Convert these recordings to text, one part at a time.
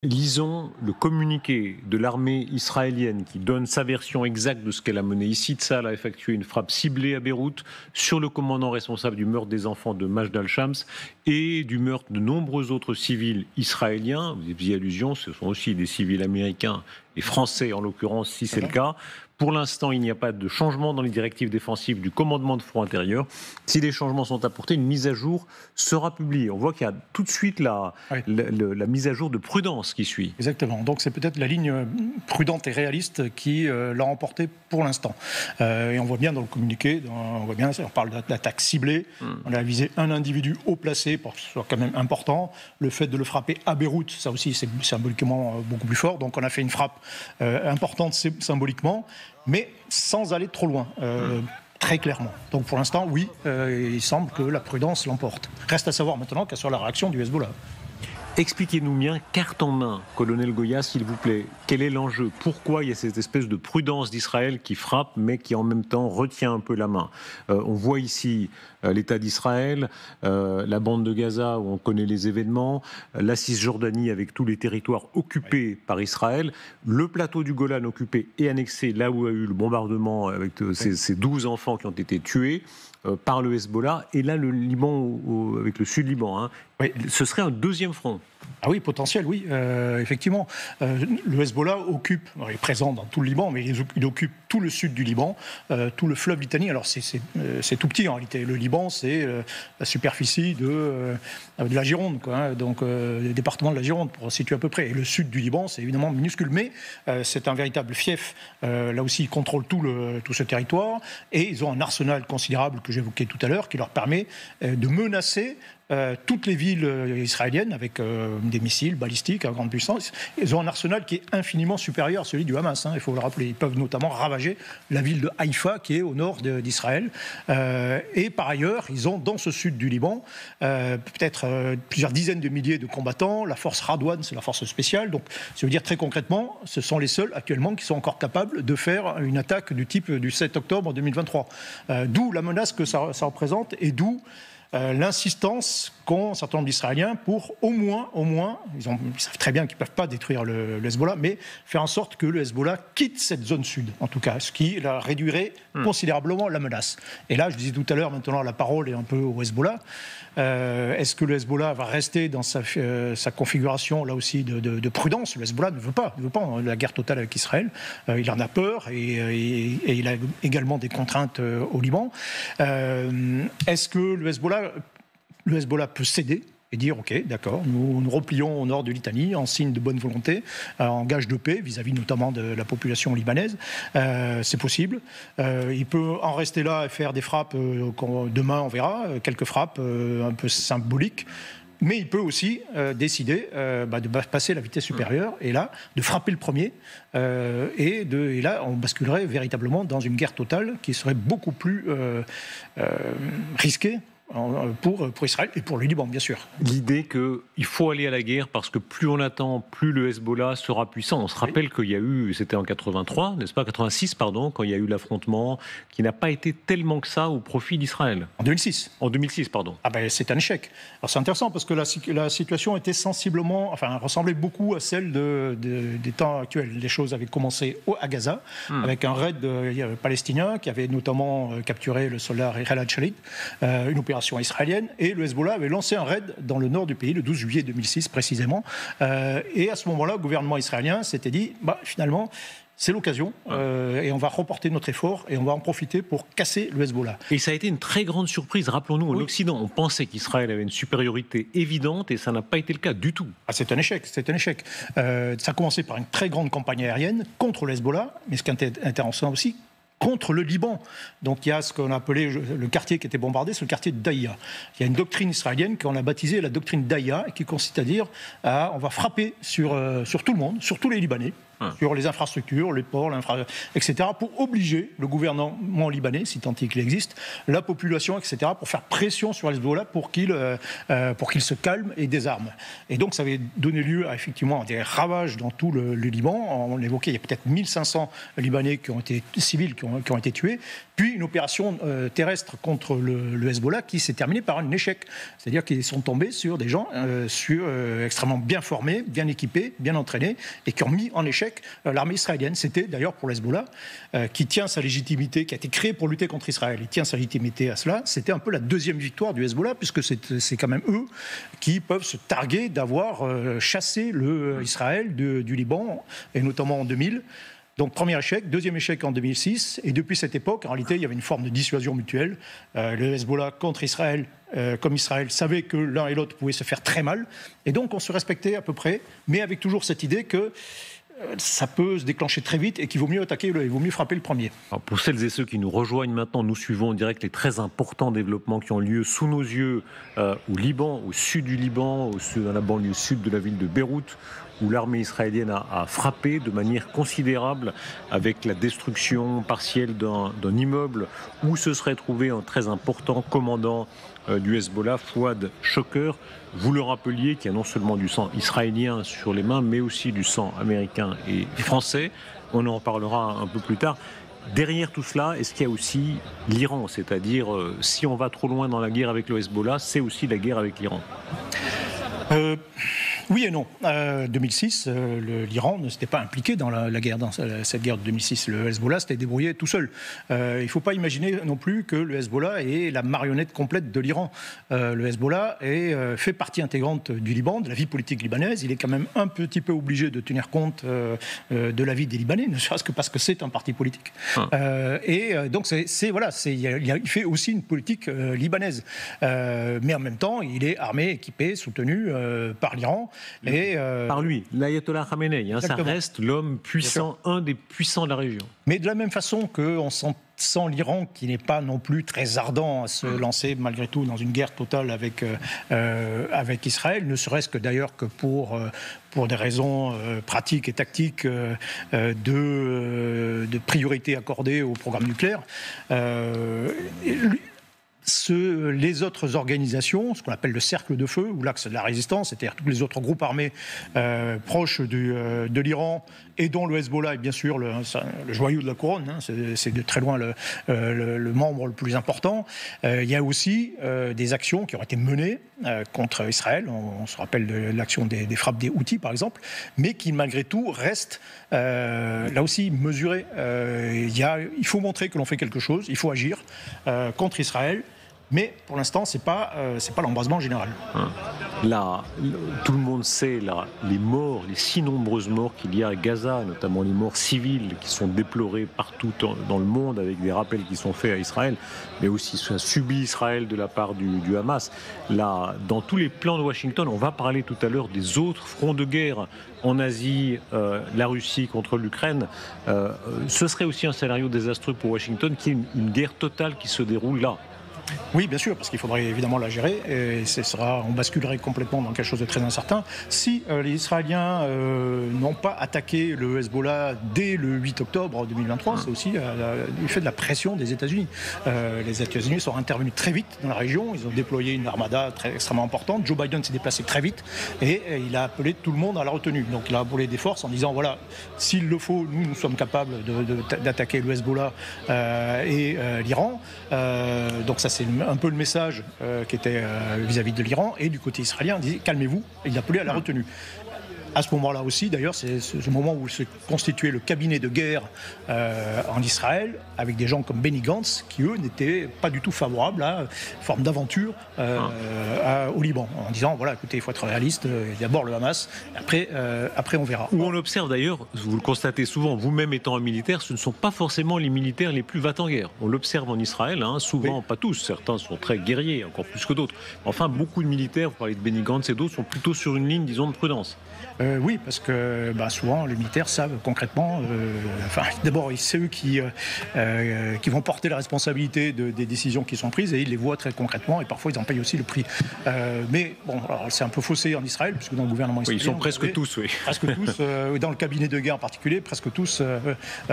Lisons le communiqué de l'armée israélienne qui donne sa version exacte de ce qu'elle a mené ici. Tsahal a effectué une frappe ciblée à Beyrouth sur le commandant responsable du meurtre des enfants de Majd al-Shams et du meurtre de nombreux autres civils israéliens. Vous y faisiez allusion, ce sont aussi des civils américains et français en l'occurrence, si c'est le cas. Pour l'instant, il n'y a pas de changement dans les directives défensives du commandement de front intérieur. Si des changements sont apportés, une mise à jour sera publiée. On voit qu'il y a tout de suite la mise à jour de prudence qui suit. Exactement. Donc c'est peut-être la ligne prudente et réaliste qui l'a emporté pour l'instant. Et on voit bien dans le communiqué, on parle d'attaque ciblée. On a visé un individu haut placé pour que ce soit quand même important. Le fait de le frapper à Beyrouth, ça aussi c'est symboliquement beaucoup plus fort. Donc on a fait une frappe importante symboliquement, mais sans aller trop loin. Très clairement. Donc pour l'instant, oui, il semble que la prudence l'emporte. Reste à savoir maintenant quelle sera la réaction du Hezbollah. Expliquez-nous bien, carte en main, colonel Goya, s'il vous plaît. Quel est l'enjeu? Pourquoi il y a cette espèce de prudence d'Israël qui frappe, mais qui en même temps retient un peu la main? On voit ici l'État d'Israël, la bande de Gaza, où on connaît les événements, la Cisjordanie avec tous les territoires occupés par Israël, le plateau du Golan occupé et annexé, là où a eu le bombardement avec ces 12 enfants qui ont été tués par le Hezbollah, et là le Liban avec le sud-Liban. Hein. Oui. Ce serait un deuxième front. Ah oui, potentiel, oui. Effectivement, le Hezbollah il est présent dans tout le Liban, mais il occupe tout le sud du Liban, tout le fleuve Litanie. Alors c'est tout petit en réalité. Le Liban, c'est la superficie de la Gironde, quoi, hein, donc le département de la Gironde, pour situer à peu près. Et le sud du Liban, c'est évidemment minuscule, mais c'est un véritable fief. Là aussi, ils contrôlent tout ce territoire, et ils ont un arsenal considérable que j'évoquais tout à l'heure, qui leur permet de menacer toutes les villes israéliennes avec des missiles balistiques à grande puissance. Ils ont un arsenal qui est infiniment supérieur à celui du Hamas, hein, il faut le rappeler. Ils peuvent notamment ravager la ville de Haïfa qui est au nord d'Israël. Et par ailleurs, ils ont dans ce sud du Liban peut-être plusieurs dizaines de milliers de combattants. La force Radwan, c'est la force spéciale. Donc ça veut dire très concrètement, ce sont les seuls actuellement qui sont encore capables de faire une attaque du type du 7 octobre 2023. D'où la menace que ça représente, et d'où l'insistance qu'ont un certain nombre d'Israéliens pour au moins, ils savent très bien qu'ils ne peuvent pas détruire le Hezbollah, mais faire en sorte que le Hezbollah quitte cette zone sud, en tout cas, ce qui réduirait considérablement la menace. Et là, je disais tout à l'heure, maintenant la parole est un peu au Hezbollah. Est-ce que le Hezbollah va rester dans sa configuration, là aussi, de prudence? Le Hezbollah ne veut pas la guerre totale avec Israël. Il en a peur, et il a également des contraintes au Liban. Est-ce que le Hezbollah peut céder et dire ok, d'accord, nous replions au nord de Litanie en signe de bonne volonté, en gage de paix vis-à-vis notamment de la population libanaise? C'est possible. Il peut en rester là et faire des frappes. Demain, on verra quelques frappes un peu symboliques. Mais il peut aussi décider de passer la vitesse supérieure et là, de frapper le premier. Et là, on basculerait véritablement dans une guerre totale qui serait beaucoup plus risquée pour Israël et pour le Liban, bien sûr. L'idée qu'il faut aller à la guerre parce que plus on attend, plus le Hezbollah sera puissant. On se rappelle qu'il y a eu, c'était en 83, n'est-ce pas, 86, pardon, quand il y a eu l'affrontement qui n'a pas été tellement que ça au profit d'Israël. En 2006. En 2006, pardon. Ah ben, c'est un échec. Alors c'est intéressant parce que la situation était ressemblait beaucoup à celle des temps actuels. Les choses avaient commencé à Gaza, avec un raid palestinien qui avait notamment capturé le soldat Khaled Shalit, une opération israélienne, et le Hezbollah avait lancé un raid dans le nord du pays le 12 juillet 2006 précisément, et à ce moment-là le gouvernement israélien s'était dit finalement c'est l'occasion, et on va reporter notre effort et on va en profiter pour casser le Hezbollah. Et ça a été une très grande surprise. Rappelons-nous, en Occident, on pensait qu'Israël avait une supériorité évidente et ça n'a pas été le cas du tout. C'est un échec. Ça a commencé par une très grande campagne aérienne contre le Hezbollah, mais ce qui est intéressant aussi, contre le Liban. Donc il y a ce qu'on a appelé le quartier qui était bombardé, c'est le quartier de Daïa. Il y a une doctrine israélienne qu'on a baptisée la doctrine Daïa, qui consiste à dire on va frapper sur tout le monde, sur tous les Libanais, sur les infrastructures, les ports, etc., pour obliger le gouvernement libanais, si tant est qu'il existe, la population, etc., pour faire pression sur Hezbollah pour qu'il se calme et désarme. Et donc ça avait donné lieu effectivement à des ravages dans tout le Liban. On l'évoquait, il y a peut-être 1500 Libanais civils qui qui ont été tués, puis une opération terrestre contre le Hezbollah qui s'est terminée par un échec. C'est-à-dire qu'ils sont tombés sur des gens extrêmement bien formés, bien équipés, bien entraînés, et qui ont mis en échec l'armée israélienne. C'était d'ailleurs pour le Hezbollah, qui tient sa légitimité, qui a été créé pour lutter contre Israël, il tient sa légitimité à cela. C'était un peu la deuxième victoire du Hezbollah, puisque c'est quand même eux qui peuvent se targuer d'avoir chassé Israël du Liban, et notamment en 2000. Donc premier échec, deuxième échec en 2006, et depuis cette époque, en réalité, il y avait une forme de dissuasion mutuelle. Le Hezbollah contre Israël, comme Israël savait que l'un et l'autre pouvaient se faire très mal, et donc on se respectait à peu près, mais avec toujours cette idée que ça peut se déclencher très vite et qu'il vaut mieux attaquer, il vaut mieux frapper le premier. Alors pour celles et ceux qui nous rejoignent maintenant, nous suivons en direct les très importants développements qui ont lieu sous nos yeux au Liban, au sud du Liban, dans la banlieue sud de la ville de Beyrouth, où l'armée israélienne a frappé de manière considérable avec la destruction partielle d'un immeuble où se serait trouvé un très important commandant du Hezbollah, Fouad Choker. Vous le rappeliez, qu'il y a non seulement du sang israélien sur les mains, mais aussi du sang américain et français. On en parlera un peu plus tard. Derrière tout cela, est-ce qu'il y a aussi l'Iran ? C'est-à-dire, si on va trop loin dans la guerre avec le Hezbollah, c'est aussi la guerre avec l'Iran. Oui et non. 2006, l'Iran ne s'était pas impliqué dans la guerre, dans cette guerre de 2006. Le Hezbollah s'était débrouillé tout seul. Il ne faut pas imaginer non plus que le Hezbollah est la marionnette complète de l'Iran. Le Hezbollah fait partie intégrante du Liban, de la vie politique libanaise. Il est quand même un petit peu obligé de tenir compte de la vie des Libanais, ne serait-ce que parce que c'est un parti politique. Donc il fait aussi une politique libanaise. Mais en même temps, il est armé, équipé, soutenu par l'Iran. Par lui, l'ayatollah Khamenei, ça reste l'homme puissant, un des puissants de la région. Mais de la même façon qu'on sent l'Iran, qui n'est pas non plus très ardent à se lancer malgré tout dans une guerre totale avec Israël, ne serait-ce que d'ailleurs que pour des raisons pratiques et tactiques de priorité accordée au programme nucléaire. Les autres organisations, ce qu'on appelle le cercle de feu ou l'axe de la résistance, c'est-à-dire tous les autres groupes armés proches de l'Iran et dont le Hezbollah est bien sûr le joyau de la couronne, c'est de très loin le membre le plus important. Il y a aussi des actions qui ont été menées contre Israël, on se rappelle de l'action des frappes des Houthis par exemple, mais qui malgré tout restent là aussi mesurées. Il faut montrer que l'on fait quelque chose, il faut agir contre Israël. Mais pour l'instant, c'est pas l'embrasement général. Là, tout le monde sait les morts, les si nombreuses morts qu'il y a à Gaza, notamment les morts civiles qui sont déplorées partout dans le monde, avec des rappels qui sont faits à Israël, mais aussi subi Israël de la part du Hamas. Là, dans tous les plans de Washington, on va parler tout à l'heure des autres fronts de guerre en Asie, la Russie contre l'Ukraine. Ce serait aussi un scénario désastreux pour Washington, qui est une guerre totale qui se déroule là. Oui, bien sûr, parce qu'il faudrait évidemment la gérer, et on basculerait complètement dans quelque chose de très incertain. Si les Israéliens n'ont pas attaqué le Hezbollah dès le 8 octobre 2023, c'est aussi l'effet de la pression des États-Unis. Les États-Unis sont intervenus très vite dans la région, ils ont déployé une armada extrêmement importante. Joe Biden s'est déplacé très vite et il a appelé tout le monde à la retenue. Donc il a appelé des forces en disant voilà, s'il le faut, nous sommes capables d'attaquer le Hezbollah et l'Iran. Donc ça, c'est un peu le message qui était vis-à-vis de l'Iran, et du côté israélien, il disait calmez-vous, il appelait à la retenue. À ce moment-là aussi, d'ailleurs, c'est ce moment où se constituait le cabinet de guerre en Israël, avec des gens comme Benny Gantz, qui eux n'étaient pas du tout favorables à une forme d'aventure au Liban, en disant voilà, écoutez, il faut être réaliste, d'abord le Hamas, après on verra. Où on observe d'ailleurs, vous le constatez souvent, vous-même étant un militaire, ce ne sont pas forcément les militaires les plus va-t-en-guerre. On l'observe en Israël, souvent, oui. Pas tous, certains sont très guerriers, encore plus que d'autres. Enfin, beaucoup de militaires, vous parlez de Benny Gantz et d'autres, sont plutôt sur une ligne, disons, de prudence. Oui, parce que souvent les militaires savent concrètement, d'abord c'est eux qui vont porter la responsabilité des décisions qui sont prises, et ils les voient très concrètement, et parfois ils en payent aussi le prix. Mais bon, alors, c'est un peu faussé en Israël, puisque dans le gouvernement israélien... Oui, ils sont presque tous, oui. Presque tous, dans le cabinet de guerre en particulier, presque tous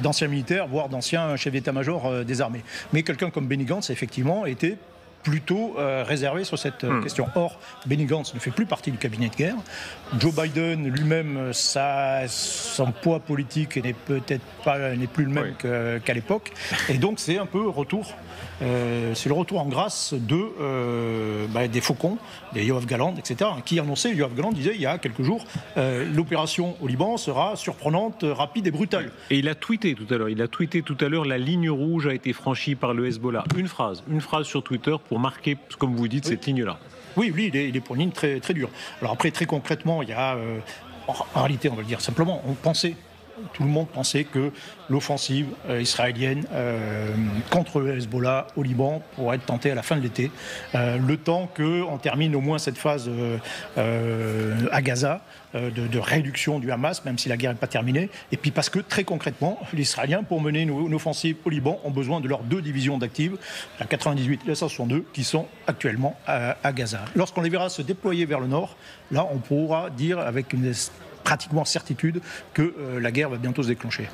d'anciens militaires, voire d'anciens chefs d'état-major des armées. Mais quelqu'un comme Benny Gantz, effectivement, était plutôt réservé sur cette question. Or, Benny Gantz ne fait plus partie du cabinet de guerre. Joe Biden lui-même, son poids politique n'est plus le même qu'à l'époque. Et donc, c'est un peu c'est le retour en grâce des Faucons, des Yoav Galant, etc., qui annonçaient, Yoav Galant disait il y a quelques jours, l'opération au Liban sera surprenante, rapide et brutale. Et il a tweeté tout à l'heure, la ligne rouge a été franchie par le Hezbollah. Une phrase sur Twitter pour marquer, comme vous dites, cette ligne-là. Oui, lui, il est pour une ligne très, très dure. Alors après, très concrètement, il y a, en réalité, on va le dire simplement, tout le monde pensait que l'offensive israélienne contre le Hezbollah au Liban pourrait être tentée à la fin de l'été, le temps qu'on termine au moins cette phase à Gaza, de réduction du Hamas, même si la guerre n'est pas terminée, et puis parce que très concrètement, les Israéliens, pour mener une offensive au Liban, ont besoin de leurs 2 divisions d'actives, la 98 et la 162, qui sont actuellement à Gaza. Lorsqu'on les verra se déployer vers le nord, là on pourra dire avec une pratiquement certitude que la guerre va bientôt se déclencher.